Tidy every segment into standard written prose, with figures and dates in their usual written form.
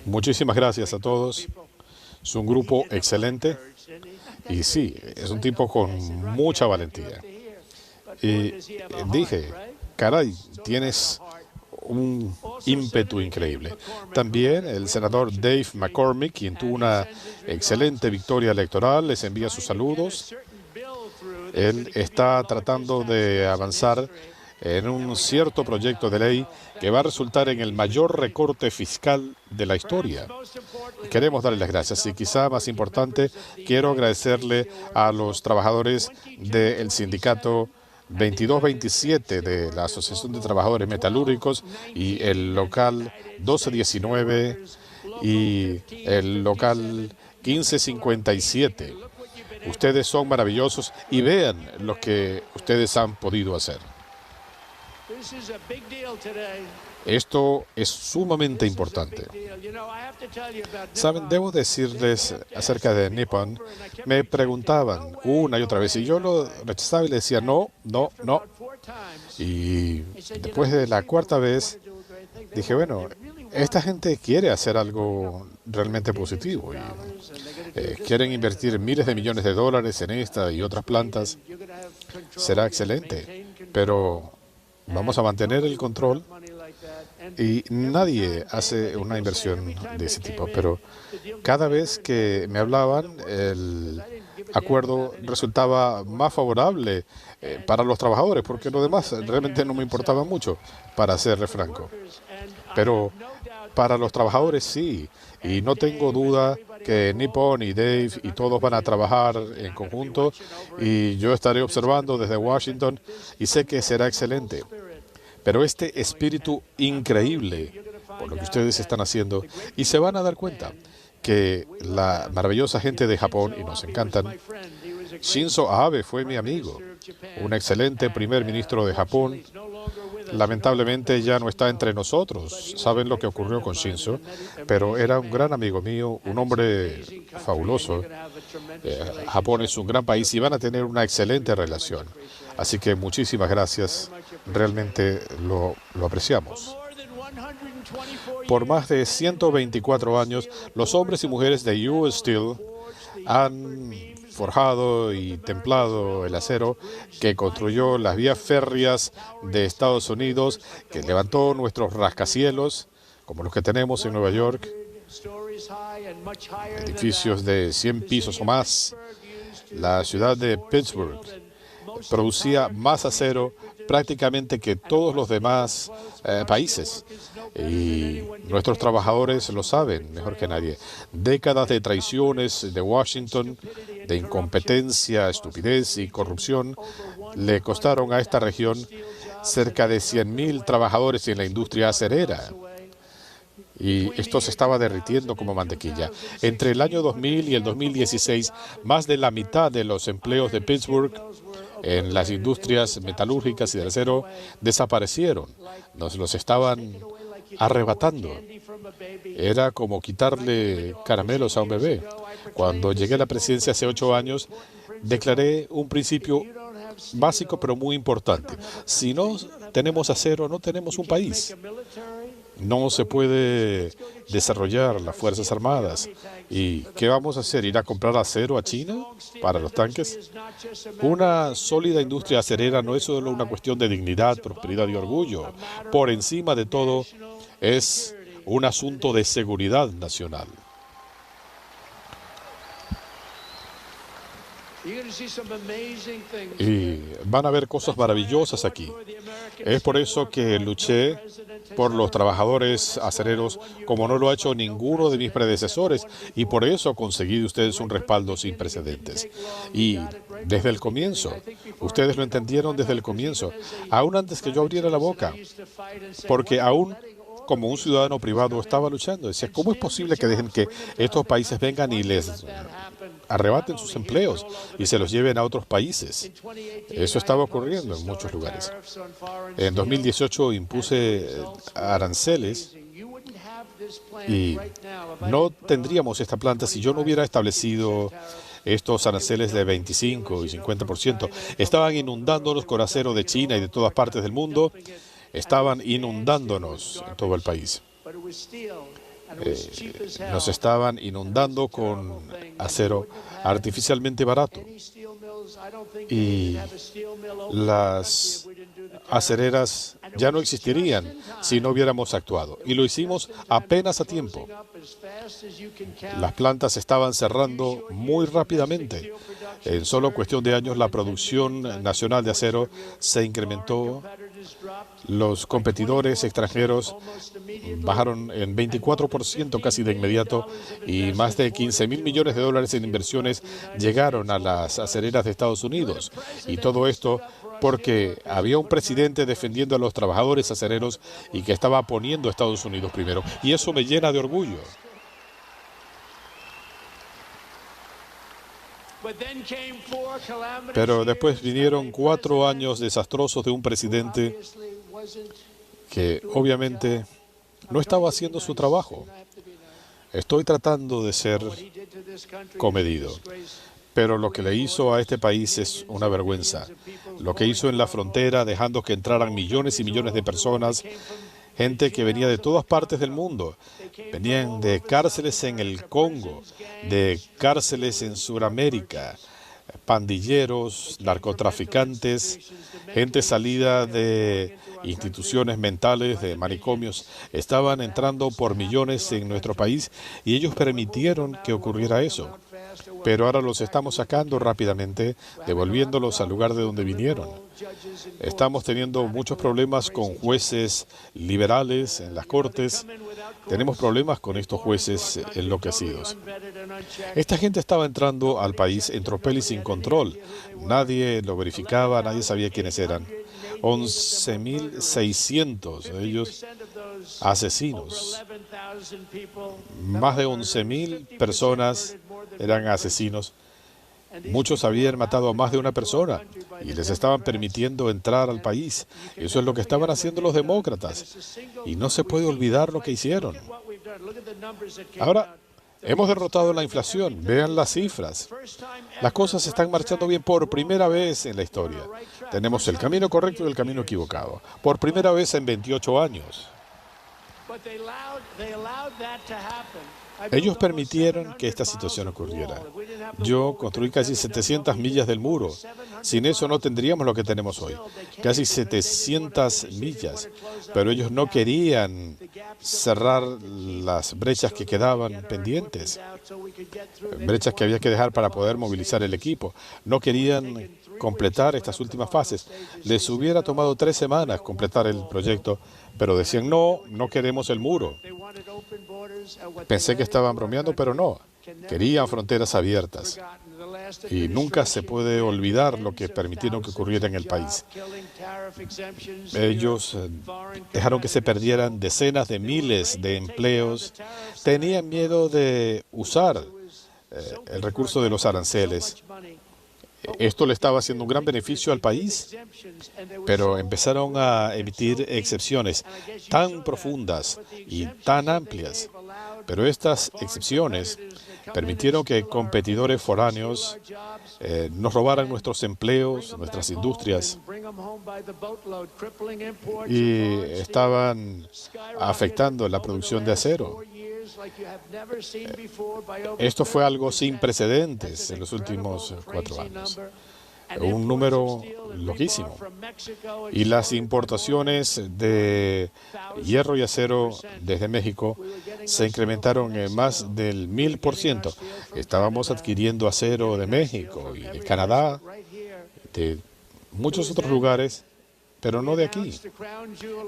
Muchísimas gracias a todos. Es un grupo excelente y sí, es un tipo con mucha valentía. Y dije, caray, tienes un ímpetu increíble. También el senador Dave McCormick, quien tuvo una excelente victoria electoral, les envía sus saludos. Él está tratando de avanzar en un cierto proyecto de ley que va a resultar en el mayor recorte fiscal de la historia. Queremos darle las gracias y quizá más importante, quiero agradecerle a los trabajadores del sindicato 2227 de la Asociación de Trabajadores Metalúrgicos y el local 1219 y el local 1557. Ustedes son maravillosos y vean lo que ustedes han podido hacer. Esto es sumamente importante. Saben, debo decirles acerca de Nippon. Me preguntaban una y otra vez y yo lo rechazaba y le decía no, no, no. Y después de la cuarta vez dije, bueno, esta gente quiere hacer algo realmente positivo y quieren invertir miles de millones de dólares en esta y otras plantas. Será excelente, pero vamos a mantener el control y nadie hace una inversión de ese tipo. Pero cada vez que me hablaban, el acuerdo resultaba más favorable para los trabajadores, porque lo demás realmente no me importaba mucho, para serle franco. Pero para los trabajadores sí, y no tengo duda que Nippon y Dave y todos van a trabajar en conjunto y yo estaré observando desde Washington y sé que será excelente. Pero este espíritu increíble por lo que ustedes están haciendo, y se van a dar cuenta que la maravillosa gente de Japón, y nos encantan, Shinzo Abe fue mi amigo, un excelente primer ministro de Japón. Lamentablemente ya no está entre nosotros. Saben lo que ocurrió con Shinzo, pero era un gran amigo mío, un hombre fabuloso. Japón es un gran país y van a tener una excelente relación. Así que muchísimas gracias, realmente lo apreciamos. Por más de 124 años, los hombres y mujeres de U.S. Steel han forjado y templado el acero que construyó las vías férreas de Estados Unidos, que levantó nuestros rascacielos, como los que tenemos en Nueva York, edificios de 100 pisos o más. La ciudad de Pittsburgh producía más acero prácticamente que todos los demás países. Y nuestros trabajadores lo saben mejor que nadie. Décadas de traiciones de Washington, de incompetencia, estupidez y corrupción, le costaron a esta región cerca de 100.000 trabajadores en la industria acerera. Y esto se estaba derritiendo como mantequilla. Entre el año 2000 y el 2016, más de la mitad de los empleos de Pittsburgh en las industrias metalúrgicas y del acero desaparecieron. Nos los estaban arrebatando. Era como quitarle caramelos a un bebé. Cuando llegué a la presidencia hace 8 años, declaré un principio básico pero muy importante. Si no tenemos acero, no tenemos un país. No se puede desarrollar las Fuerzas Armadas. ¿Y qué vamos a hacer? ¿Ir a comprar acero a China para los tanques? Una sólida industria acerera no es solo una cuestión de dignidad, prosperidad y orgullo. Por encima de todo, es un asunto de seguridad nacional. Y van a ver cosas maravillosas aquí. Es por eso que luché por los trabajadores acereros como no lo ha hecho ninguno de mis predecesores, y por eso conseguí de ustedes un respaldo sin precedentes. Y desde el comienzo, ustedes lo entendieron desde el comienzo, aún antes que yo abriera la boca, porque aún como un ciudadano privado estaba luchando. Decía, ¿cómo es posible que dejen que estos países vengan y les arrebaten sus empleos y se los lleven a otros países? Eso estaba ocurriendo en muchos lugares. En 2018 impuse aranceles y no tendríamos esta planta si yo no hubiera establecido estos aranceles de 25 y 50%. Estaban inundándonos con acero de China y de todas partes del mundo. Estaban inundándonos en todo el país. Nos estaban inundando con acero artificialmente barato. Y las acereras ya no existirían si no hubiéramos actuado. Y lo hicimos apenas a tiempo. Las plantas estaban cerrando muy rápidamente. En solo cuestión de años, la producción nacional de acero se incrementó. Los competidores extranjeros bajaron en 24% casi de inmediato y más de 15.000 millones de dólares en inversiones llegaron a las acereras de Estados Unidos. Y todo esto porque había un presidente defendiendo a los trabajadores acereros y que estaba poniendo a Estados Unidos primero. Y eso me llena de orgullo. Pero después vinieron 4 años desastrosos de un presidente que obviamente no estaba haciendo su trabajo. Estoy tratando de ser comedido, pero lo que le hizo a este país es una vergüenza. Lo que hizo en la frontera, dejando que entraran millones y millones de personas, gente que venía de todas partes del mundo. Venían de cárceles en el Congo, de cárceles en Sudamérica, pandilleros, narcotraficantes, gente salida de instituciones mentales, de manicomios, estaban entrando por millones en nuestro país y ellos permitieron que ocurriera eso. Pero ahora los estamos sacando rápidamente, devolviéndolos al lugar de donde vinieron. Estamos teniendo muchos problemas con jueces liberales en las cortes. Tenemos problemas con estos jueces enloquecidos. Esta gente estaba entrando al país en tropel y sin control. Nadie lo verificaba, nadie sabía quiénes eran. 11.600 de ellos asesinos. Más de 11.000 personas eran asesinos. Muchos habían matado a más de una persona y les estaban permitiendo entrar al país. Eso es lo que estaban haciendo los demócratas. Y no se puede olvidar lo que hicieron. Ahora, hemos derrotado la inflación. Vean las cifras. Las cosas están marchando bien por primera vez en la historia. Tenemos el camino correcto y el camino equivocado. Por primera vez en 28 años. Ellos permitieron que esta situación ocurriera. Yo construí casi 700 millas del muro. Sin eso no tendríamos lo que tenemos hoy. Casi 700 millas. Pero ellos no querían cerrar las brechas que quedaban pendientes. Brechas que había que dejar para poder movilizar el equipo. No querían completar estas últimas fases. Les hubiera tomado 3 semanas completar el proyecto, pero decían, no, no queremos el muro. Pensé que estaban bromeando, pero no. Querían fronteras abiertas. Y nunca se puede olvidar lo que permitieron que ocurriera en el país. Ellos dejaron que se perdieran decenas de miles de empleos. Tenían miedo de usar el recurso de los aranceles. Esto le estaba haciendo un gran beneficio al país, pero empezaron a emitir excepciones tan profundas y tan amplias. Pero estas excepciones permitieron que competidores foráneos nos robaran nuestros empleos, nuestras industrias, y estaban afectando la producción de acero. Esto fue algo sin precedentes en los últimos 4 años. Un número loquísimo. Y las importaciones de hierro y acero desde México se incrementaron en más del 1000%. Estábamos adquiriendo acero de México y de Canadá, de muchos otros lugares, pero no de aquí.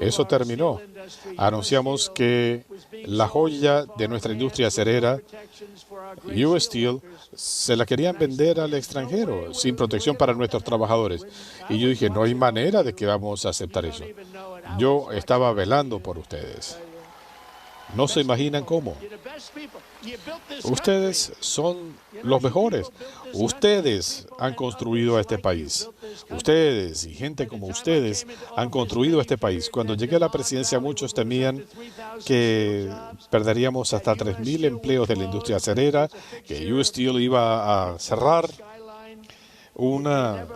Eso terminó. Anunciamos que la joya de nuestra industria acerera, US Steel, se la querían vender al extranjero, sin protección para nuestros trabajadores. Y yo dije, no hay manera de que vamos a aceptar eso. Yo estaba velando por ustedes. No se imaginan cómo. Ustedes son los mejores. Ustedes han construido a este país. Ustedes y gente como ustedes han construido este país. Cuando llegué a la presidencia, muchos temían que perderíamos hasta 3.000 empleos de la industria acerera, que US Steel iba a cerrar. Una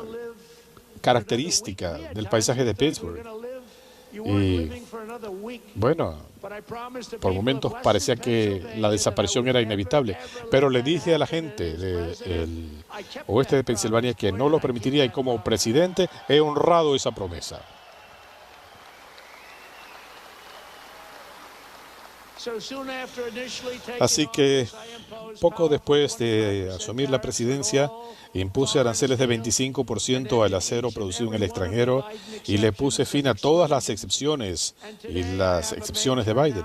característica del paisaje de Pittsburgh Y bueno, por momentos parecía que la desaparición era inevitable, pero le dije a la gente del oeste de Pensilvania que no lo permitiría y como presidente he honrado esa promesa. Así que poco después de asumir la presidencia, impuse aranceles de 25% al acero producido en el extranjero y le puse fin a todas las excepciones y las excepciones de Biden.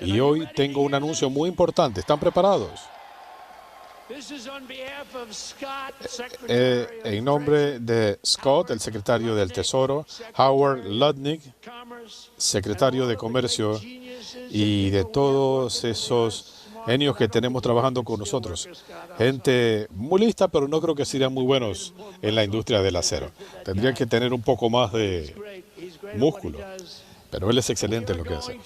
Y hoy tengo un anuncio muy importante. ¿Están preparados? En nombre de Scott, el secretario del Tesoro, Howard Lutnick, secretario de Comercio, y de todos esos genios que tenemos trabajando con nosotros. Gente muy lista, pero no creo que serían muy buenos en la industria del acero. Tendrían que tener un poco más de músculo, pero él es excelente en lo que hace.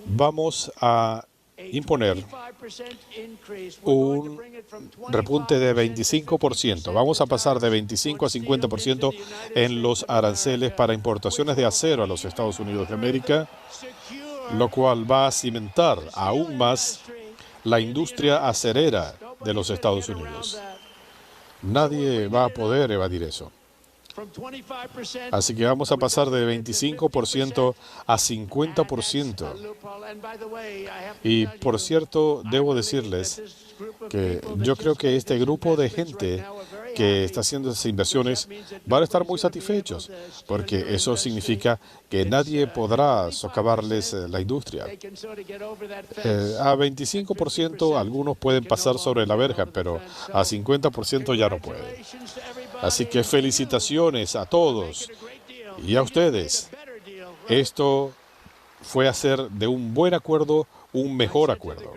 Vamos a imponer un repunte de 25%. Vamos a pasar de 25 a 50% en los aranceles para importaciones de acero a los Estados Unidos de América, lo cual va a cimentar aún más la industria acerera de los Estados Unidos. Nadie va a poder evadir eso. Así que vamos a pasar de 25% a 50%. Y por cierto, debo decirles que yo creo que este grupo de gente que está haciendo esas inversiones van a estar muy satisfechos, porque eso significa que nadie podrá socavarles la industria. A 25% algunos pueden pasar sobre la verja, pero a 50% ya no pueden. Así que felicitaciones a todos y a ustedes. Esto fue hacer de un buen acuerdo un mejor acuerdo.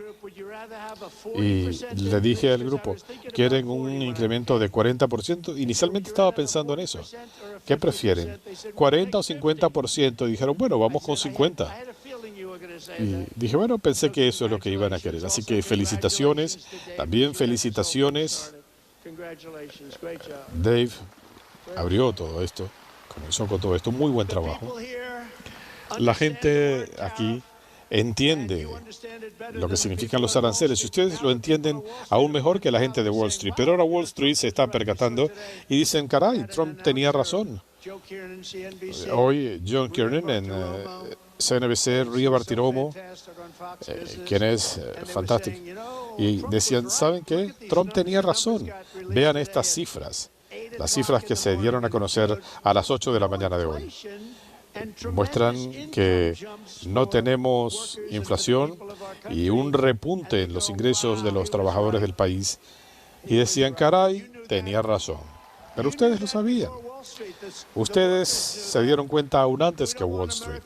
Y le dije al grupo, ¿quieren un incremento de 40%? Inicialmente estaba pensando en eso. ¿Qué prefieren? ¿40 o 50%? Y dijeron, bueno, vamos con 50%. Y dije, bueno, pensé que eso es lo que iban a querer. Así que felicitaciones, también felicitaciones. Dave abrió todo esto, comenzó con todo esto, muy buen trabajo. La gente aquí entiende lo que significan los aranceles. Y ustedes lo entienden aún mejor que la gente de Wall Street. Pero ahora Wall Street se está percatando y dicen, caray, Trump tenía razón. Hoy John Kiernan en CNBC, Ria Bartiromo, quien es fantástico, y decían, ¿saben qué? Trump tenía razón. Vean estas cifras, las cifras que se dieron a conocer a las 8 de la mañana de hoy. Muestran que no tenemos inflación y un repunte en los ingresos de los trabajadores del país. Y decían, caray, tenía razón. Pero ustedes lo sabían. Ustedes se dieron cuenta aún antes que Wall Street.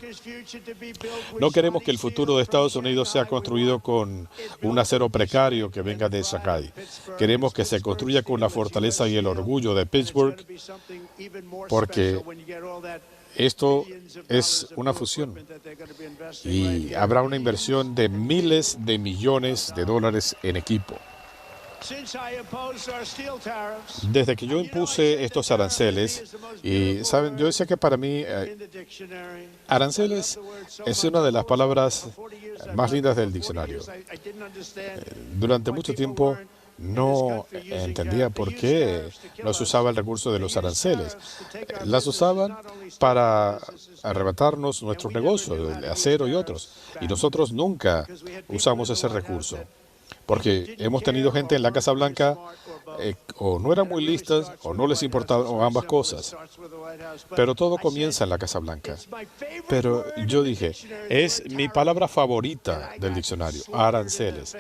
No queremos que el futuro de Estados Unidos sea construido con un acero precario que venga de Shanghái. Queremos que se construya con la fortaleza y el orgullo de Pittsburgh, porque esto es una fusión y habrá una inversión de miles de millones de dólares en equipo. Desde que yo impuse estos aranceles, y saben, yo decía que para mí aranceles es una de las palabras más lindas del diccionario. Durante mucho tiempo no entendía por qué no se usaba el recurso de los aranceles. Las usaban para arrebatarnos nuestros negocios, el acero y otros. Y nosotros nunca usamos ese recurso. Porque hemos tenido gente en la Casa Blanca o no eran muy listas o no les importaban ambas cosas. Pero todo comienza en la Casa Blanca. Pero yo dije, es mi palabra favorita del diccionario, aranceles.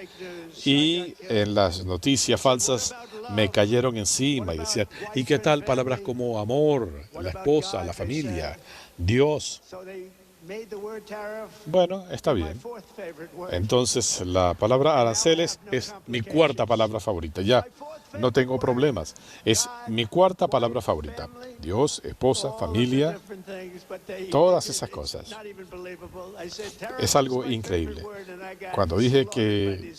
Y en las noticias falsas me cayeron encima y decían, ¿y qué tal palabras como amor, la esposa, la familia, Dios? Bueno, está bien. Entonces, la palabra aranceles es mi cuarta palabra favorita. Ya no tengo problemas. Es mi cuarta palabra favorita. Dios, esposa, familia, todas esas cosas. Es algo increíble. Cuando dije que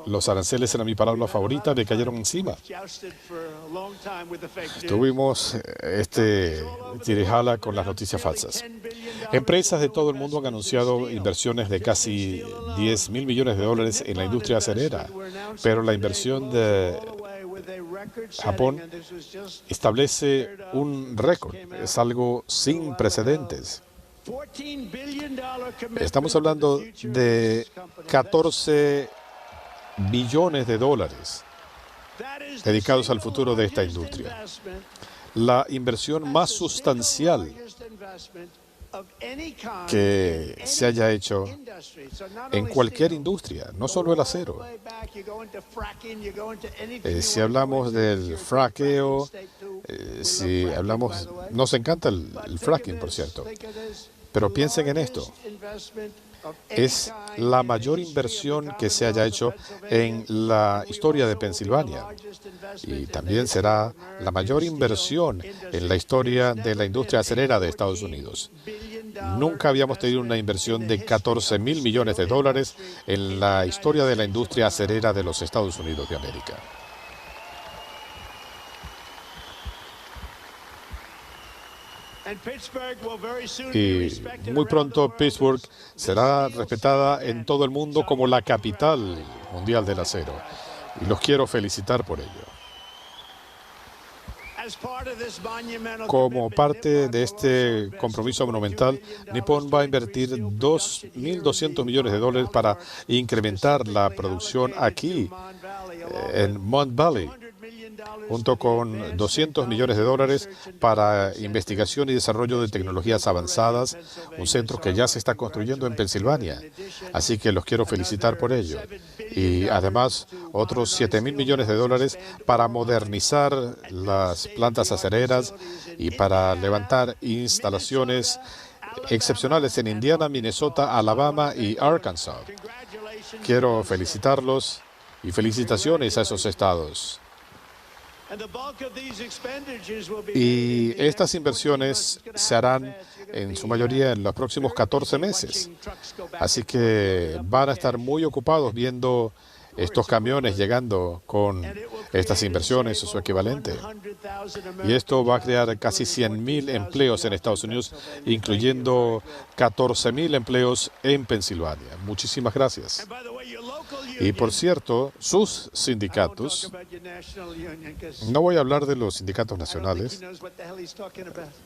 los aranceles eran mi palabra favorita, me cayeron encima. Tuvimos tirijala con las noticias falsas. Empresas de todo el mundo han anunciado inversiones de casi 10.000 millones de dólares en la industria acerera, pero la inversión de Japón establece un récord. Es algo sin precedentes. Estamos hablando de 14 billones de dólares dedicados al futuro de esta industria. La inversión más sustancial que se haya hecho en cualquier industria, no solo el acero. Si hablamos del fraqueo, si hablamos, nos encanta el fracking, por cierto, pero piensen en esto. Es la mayor inversión que se haya hecho en la historia de Pensilvania y también será la mayor inversión en la historia de la industria acerera de Estados Unidos. Nunca habíamos tenido una inversión de 14.000 millones de dólares en la historia de la industria acerera de los Estados Unidos de América. Y muy pronto Pittsburgh será respetada en todo el mundo como la capital mundial del acero. Y los quiero felicitar por ello. Como parte de este compromiso monumental, Nippon va a invertir 2.200 millones de dólares para incrementar la producción aquí, en Mon Valley, junto con 200 millones de dólares para investigación y desarrollo de tecnologías avanzadas, un centro que ya se está construyendo en Pensilvania. Así que los quiero felicitar por ello. Y además, otros 7.000 millones de dólares para modernizar las plantas acereras y para levantar instalaciones excepcionales en Indiana, Minnesota, Alabama y Arkansas. Quiero felicitarlos y felicitaciones a esos estados. Y estas inversiones se harán en su mayoría en los próximos 14 meses. Así que van a estar muy ocupados viendo estos camiones llegando con estas inversiones o su equivalente. Y esto va a crear casi 100.000 empleos en Estados Unidos, incluyendo 14.000 empleos en Pensilvania. Muchísimas gracias. Y por cierto, sus sindicatos, no voy a hablar de los sindicatos nacionales,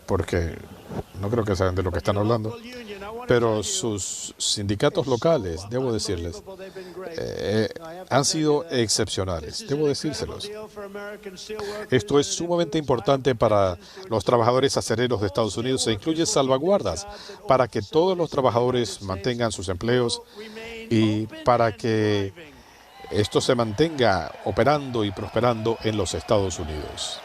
porque no creo que saben de lo que están hablando, pero sus sindicatos locales, debo decirles, han sido excepcionales, debo decírselos. Esto es sumamente importante para los trabajadores acereros de Estados Unidos e incluye salvaguardas para que todos los trabajadores mantengan sus empleos y para que esto se mantenga operando y prosperando en los Estados Unidos.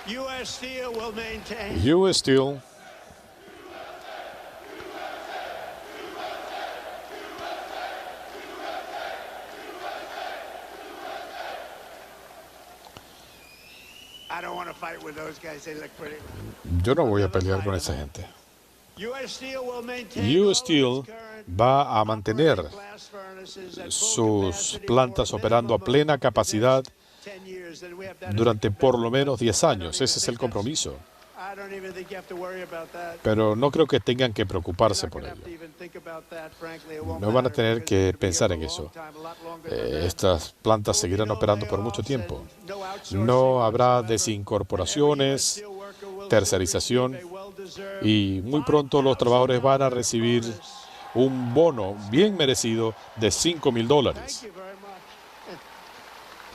US Steel Yo no voy a pelear con esa gente. US Steel va a mantener sus plantas operando a plena capacidad durante por lo menos 10 años. Ese es el compromiso. Pero no creo que tengan que preocuparse por ello. No van a tener que pensar en eso. Estas plantas seguirán operando por mucho tiempo. No habrá desincorporaciones, tercerización, y muy pronto los trabajadores van a recibir un bono bien merecido de $5.000.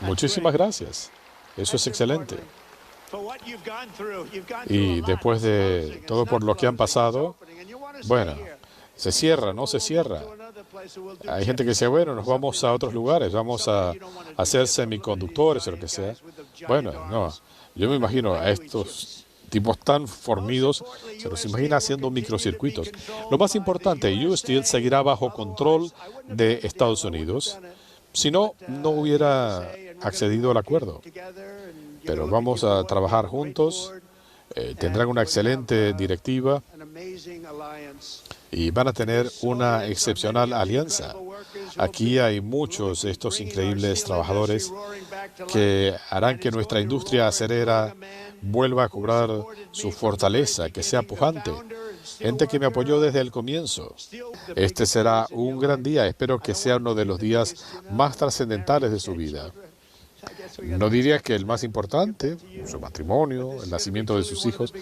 Muchísimas gracias. Eso es excelente. Y después de todo por lo que han pasado, bueno, se cierra, no se cierra. Hay gente que dice, bueno, nos vamos a otros lugares, vamos a hacer semiconductores o lo que sea. Bueno, no, yo me imagino a estos tipos tan fornidos, se los imagina haciendo microcircuitos. Lo más importante, US Steel seguirá bajo control de Estados Unidos. Si no, no hubiera accedido al acuerdo. Pero vamos a trabajar juntos. Tendrán una excelente directiva y van a tener una excepcional alianza. Aquí hay muchos de estos increíbles trabajadores que harán que nuestra industria acerera vuelva a cobrar su fortaleza, que sea pujante. Gente que me apoyó desde el comienzo. Este será un gran día. Espero que sea uno de los días más trascendentales de su vida. No diría que el más importante, su matrimonio, el nacimiento de sus hijos,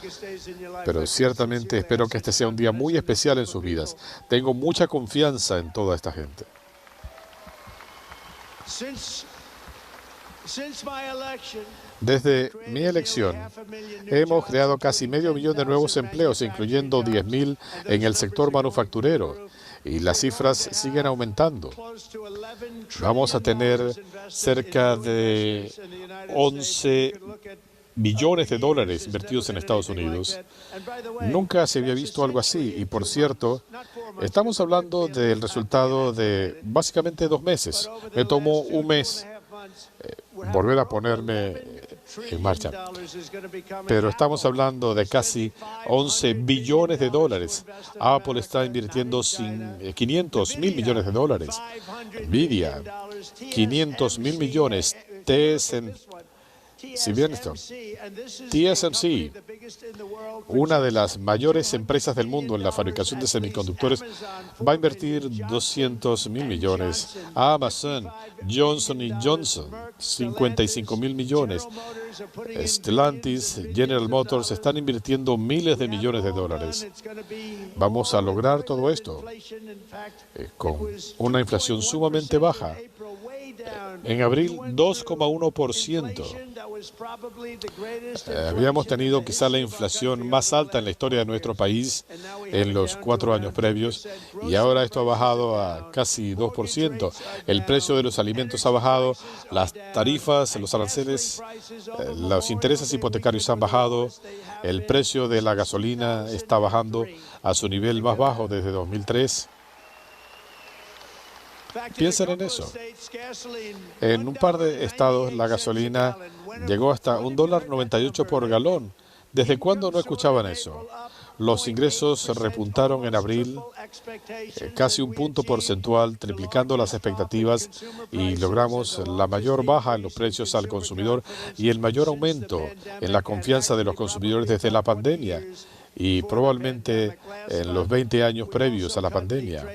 pero ciertamente espero que este sea un día muy especial en sus vidas. Tengo mucha confianza en toda esta gente. Desde mi elección, hemos creado casi 500.000 de nuevos empleos, incluyendo 10.000 en el sector manufacturero, y las cifras siguen aumentando. Vamos a tener cerca de 11 billones de dólares invertidos en Estados Unidos. Nunca se había visto algo así, y por cierto, estamos hablando del resultado de básicamente 2 meses. Me tomó un mes volver a ponerme en marcha. Pero estamos hablando de casi 11 billones de dólares. Apple está invirtiendo 500 mil millones de dólares. Nvidia, 500 mil millones. TSMC, una de las mayores empresas del mundo en la fabricación de semiconductores, va a invertir 200 mil millones. Amazon, Johnson Johnson, 55 mil millones. Stellantis, General Motors están invirtiendo miles de millones de dólares. Vamos a lograr todo esto con una inflación sumamente baja. En abril, 2,1%. Habíamos tenido quizá la inflación más alta en la historia de nuestro país en los 4 años previos, y ahora esto ha bajado a casi 2%. El precio de los alimentos ha bajado, las tarifas, los aranceles, los intereses hipotecarios han bajado, el precio de la gasolina está bajando a su nivel más bajo desde 2003. Piensen en eso. En un par de estados la gasolina llegó hasta $1.98 por galón. ¿Desde cuándo no escuchaban eso? Los ingresos repuntaron en abril, casi un punto porcentual, triplicando las expectativas, y logramos la mayor baja en los precios al consumidor y el mayor aumento en la confianza de los consumidores desde la pandemia, y probablemente en los 20 años previos a la pandemia.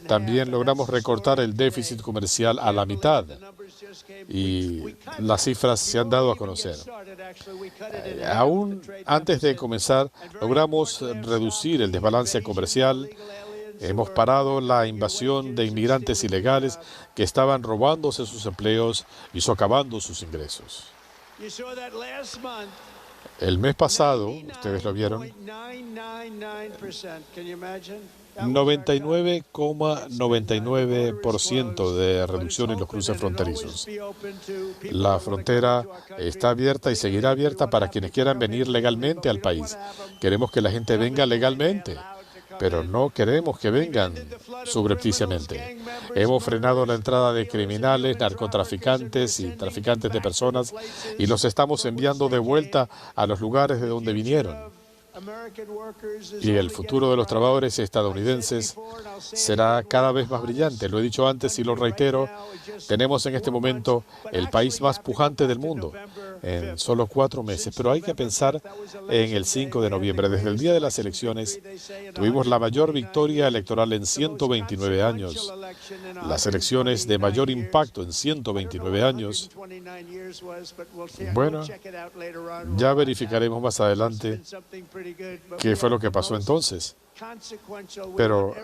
También logramos recortar el déficit comercial a la mitad, y las cifras se han dado a conocer. Aún antes de comenzar, logramos reducir el desbalance comercial. Hemos parado la invasión de inmigrantes ilegales que estaban robándose sus empleos y socavando sus ingresos. El mes pasado, ustedes lo vieron, 99,99% de reducción en los cruces fronterizos. La frontera está abierta y seguirá abierta para quienes quieran venir legalmente al país. Queremos que la gente venga legalmente, pero no queremos que vengan subrepticiamente. Hemos frenado la entrada de criminales, narcotraficantes y traficantes de personas, y los estamos enviando de vuelta a los lugares de donde vinieron. Y el futuro de los trabajadores estadounidenses será cada vez más brillante. Lo he dicho antes y lo reitero, tenemos en este momento el país más pujante del mundo en solo 4 meses. Pero hay que pensar en el 5 de noviembre. Desde el día de las elecciones tuvimos la mayor victoria electoral en 129 años. Las elecciones de mayor impacto en 129 años. Bueno, ya verificaremos más adelante qué fue lo que pasó entonces. Pero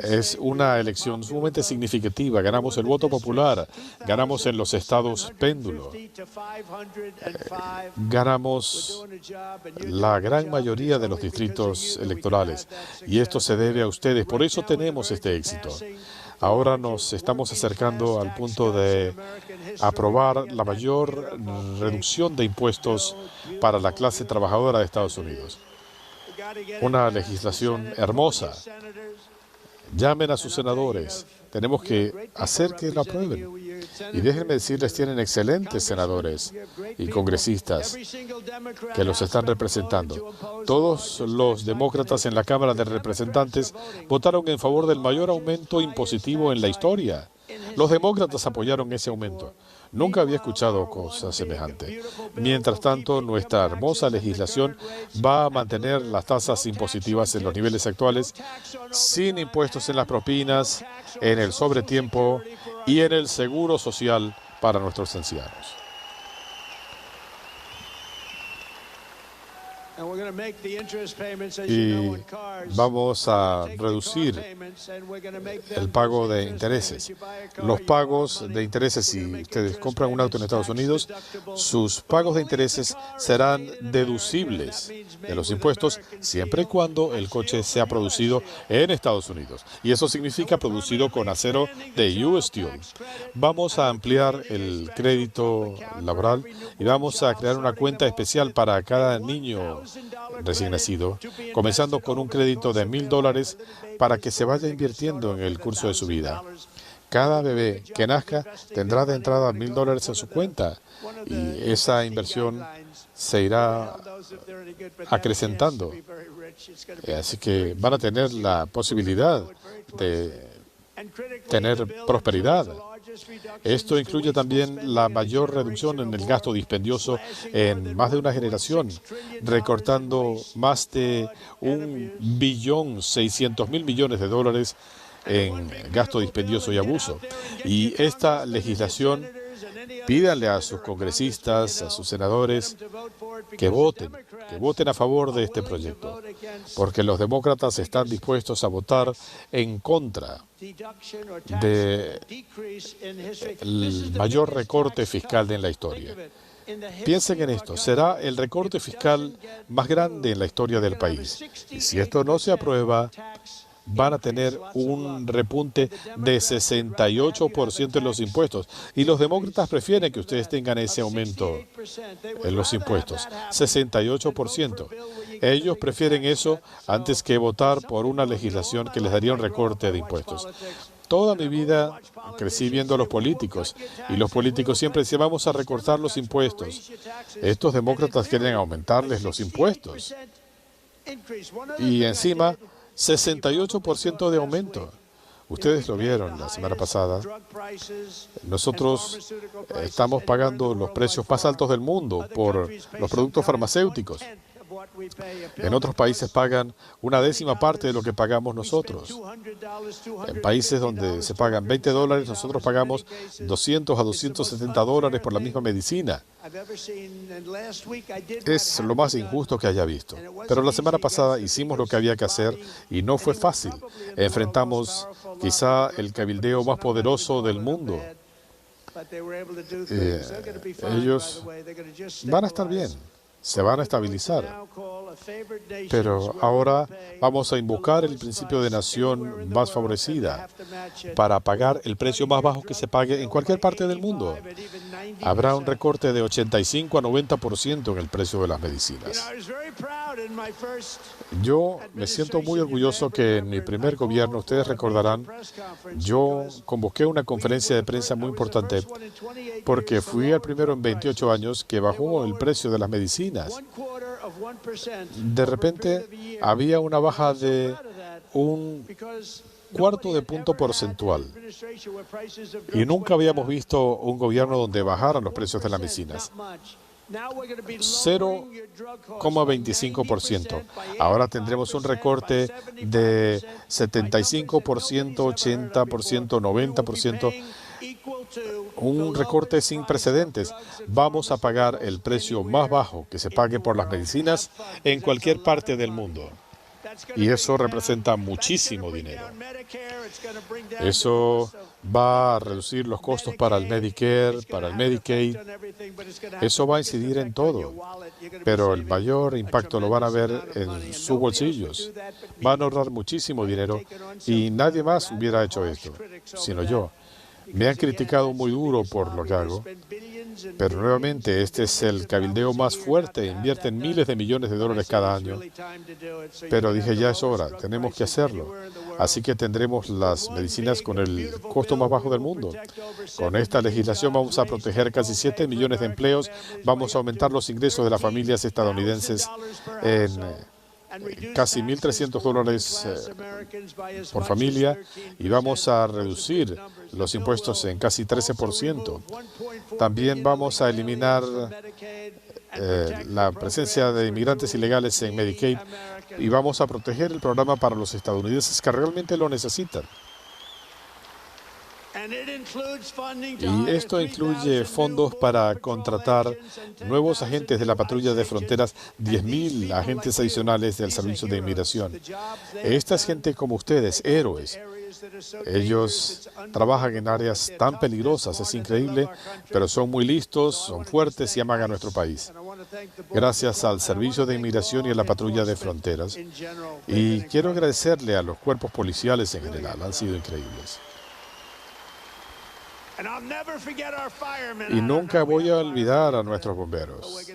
es una elección sumamente significativa. Ganamos el voto popular, ganamos en los estados péndulo, ganamos la gran mayoría de los distritos electorales, y esto se debe a ustedes. Por eso tenemos este éxito. Ahora nos estamos acercando al punto de aprobar la mayor reducción de impuestos para la clase trabajadora de Estados Unidos. Una legislación hermosa. Llamen a sus senadores. Tenemos que hacer que la aprueben. Y déjenme decirles, tienen excelentes senadores y congresistas que los están representando. Todos los demócratas en la Cámara de Representantes votaron en favor del mayor aumento impositivo en la historia. Los demócratas apoyaron ese aumento. Nunca había escuchado cosa semejante. Mientras tanto, nuestra hermosa legislación va a mantener las tasas impositivas en los niveles actuales, sin impuestos en las propinas, en el sobretiempo y en el seguro social para nuestros ancianos. Y vamos a reducir el pago de intereses. Los pagos de intereses, si ustedes compran un auto en Estados Unidos, sus pagos de intereses serán deducibles de los impuestos siempre y cuando el coche sea producido en Estados Unidos. Y eso significa producido con acero de US Steel. Vamos a ampliar el crédito laboral y vamos a crear una cuenta especial para cada niño recién nacido, comenzando con un crédito de $1,000 para que se vaya invirtiendo en el curso de su vida. Cada bebé que nazca tendrá de entrada $1,000 en su cuenta y esa inversión se irá acrecentando. Así que van a tener la posibilidad de tener prosperidad. Esto incluye también la mayor reducción en el gasto dispendioso en más de una generación, recortando más de $1,600,000 millones en gasto dispendioso y abuso. Y esta legislación, pídanle a sus congresistas, a sus senadores, que voten a favor de este proyecto, porque los demócratas están dispuestos a votar en contra del mayor recorte fiscal en la historia. Piensen en esto, será el recorte fiscal más grande en la historia del país. Y si esto no se aprueba, van a tener un repunte de 68% en los impuestos. Y los demócratas prefieren que ustedes tengan ese aumento en los impuestos, 68%. Ellos prefieren eso antes que votar por una legislación que les daría un recorte de impuestos. Toda mi vida crecí viendo a los políticos, y los políticos siempre decían, vamos a recortar los impuestos. Estos demócratas quieren aumentarles los impuestos. Y encima, 68% de aumento. Ustedes lo vieron la semana pasada. Nosotros estamos pagando los precios más altos del mundo por los productos farmacéuticos. En otros países pagan una décima parte de lo que pagamos nosotros. En países donde se pagan $20, nosotros pagamos $200 a $270 por la misma medicina. Es lo más injusto que haya visto. Pero la semana pasada hicimos lo que había que hacer y no fue fácil. Enfrentamos quizá el cabildeo más poderoso del mundo. Ellos van a estar bien. Se van a estabilizar. Pero ahora vamos a invocar el principio de nación más favorecida para pagar el precio más bajo que se pague en cualquier parte del mundo. Habrá un recorte de 85 a 90% en el precio de las medicinas. Yo me siento muy orgulloso que en mi primer gobierno, ustedes recordarán, yo convoqué una conferencia de prensa muy importante porque fui el primero en 28 años que bajó el precio de las medicinas. De repente había una baja de un cuarto de punto porcentual y nunca habíamos visto un gobierno donde bajaran los precios de las medicinas. 0,25%. Ahora tendremos un recorte de 75%, 80%, 90%. Un recorte sin precedentes. Vamos a pagar el precio más bajo que se pague por las medicinas en cualquier parte del mundo. Y eso representa muchísimo dinero. Eso va a reducir los costos para el Medicare, para el Medicaid. Eso va a incidir en todo. Pero el mayor impacto lo van a ver en sus bolsillos. Van a ahorrar muchísimo dinero y nadie más hubiera hecho esto, sino yo. Me han criticado muy duro por lo que hago, pero nuevamente este es el cabildeo más fuerte. Invierten miles de millones de dólares cada año. Pero dije, ya es hora, tenemos que hacerlo. Así que tendremos las medicinas con el costo más bajo del mundo. Con esta legislación vamos a proteger casi 7 millones de empleos, vamos a aumentar los ingresos de las familias estadounidenses en casi $1,300 por familia y vamos a reducir los impuestos en casi 13%. También vamos a eliminar la presencia de inmigrantes ilegales en Medicaid y vamos a proteger el programa para los estadounidenses que realmente lo necesitan. Y esto incluye fondos para contratar nuevos agentes de la patrulla de fronteras, 10,000 agentes adicionales del Servicio de Inmigración. Esta es gente como ustedes, héroes. Ellos trabajan en áreas tan peligrosas, es increíble, pero son muy listos, son fuertes y aman a nuestro país. Gracias al Servicio de Inmigración y a la patrulla de fronteras. Y quiero agradecerle a los cuerpos policiales en general, han sido increíbles. Y nunca voy a olvidar a nuestros bomberos.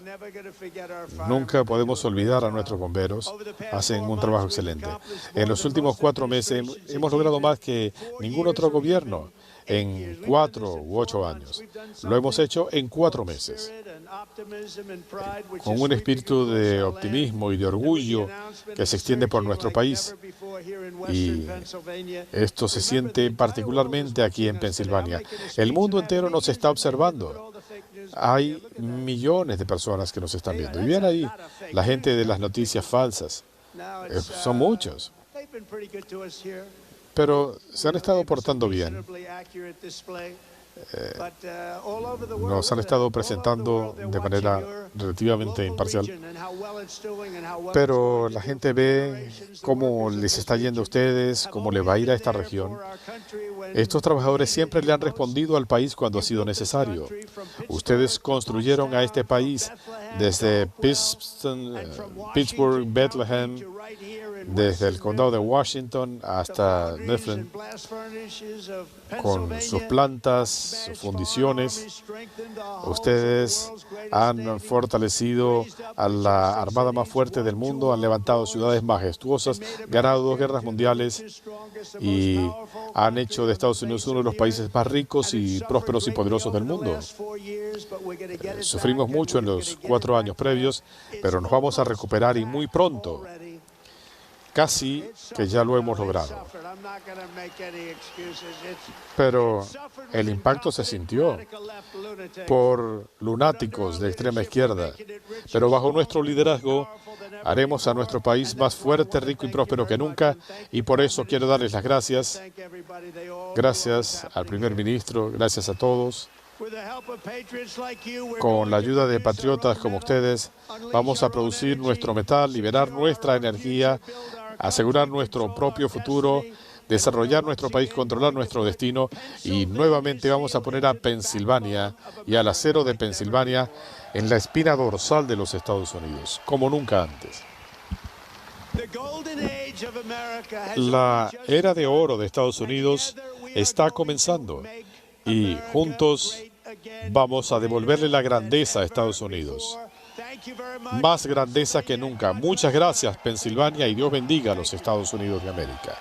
Nunca podemos olvidar a nuestros bomberos. Hacen un trabajo excelente. En los últimos 4 meses hemos logrado más que ningún otro gobierno en 4 u 8 años. Lo hemos hecho en 4 meses. Con un espíritu de optimismo y de orgullo que se extiende por nuestro país. Y esto se siente particularmente aquí en Pensilvania. El mundo entero nos está observando. Hay millones de personas que nos están viendo. Y bien ahí, la gente de las noticias falsas. Son muchos. Pero se han estado portando bien. Nos han estado presentando de manera relativamente imparcial. Pero la gente ve cómo les está yendo a ustedes, cómo le va a ir a esta región. Estos trabajadores siempre le han respondido al país cuando ha sido necesario. Ustedes construyeron a este país desde Pittsburgh, Bethlehem, desde el condado de Washington hasta Mifflin, con sus plantas, sus fundiciones. Ustedes han fortalecido a la armada más fuerte del mundo, han levantado ciudades majestuosas, ganado 2 guerras mundiales y han hecho de Estados Unidos uno de los países más ricos y prósperos y poderosos del mundo. Sufrimos mucho en los 4 años previos, pero nos vamos a recuperar y muy pronto. Casi que ya lo hemos logrado. Pero el impacto se sintió por lunáticos de extrema izquierda. Pero bajo nuestro liderazgo haremos a nuestro país más fuerte, rico y próspero que nunca. Y por eso quiero darles las gracias. Gracias al primer ministro, gracias a todos. Con la ayuda de patriotas como ustedes, vamos a producir nuestro metal, liberar nuestra energía, asegurar nuestro propio futuro, desarrollar nuestro país, controlar nuestro destino y nuevamente vamos a poner a Pensilvania y al acero de Pensilvania en la espina dorsal de los Estados Unidos, como nunca antes. La era de oro de Estados Unidos está comenzando y juntos vamos a devolverle la grandeza a Estados Unidos. Más grandeza que nunca. Muchas gracias, Pensilvania, y Dios bendiga a los Estados Unidos de América.